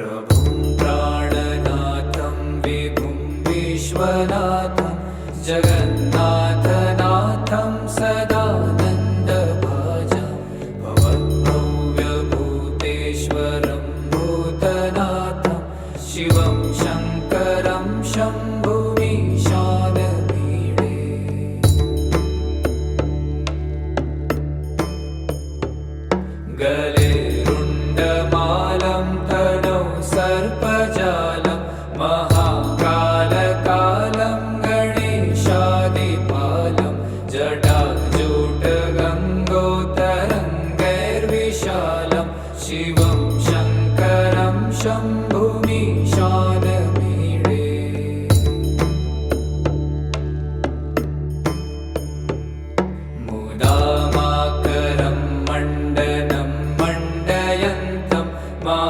प्रभुं प्राणनाथं विभुं विश्वनाथं जगन्नाथनाथं सदानन्दभाजं भवद्भव्यभूतेश्वरं भूतनाथं शिवं शङ्करं शम्भुमीशानमीडे गले रुण्डमालं तनौ सर्पजालं महाकालकालं गणेशादिपालं जटाजूटगङ्गोत्तरङ्गैर्विशालं शिवं शङ्करं शम्भुमीशानमीडे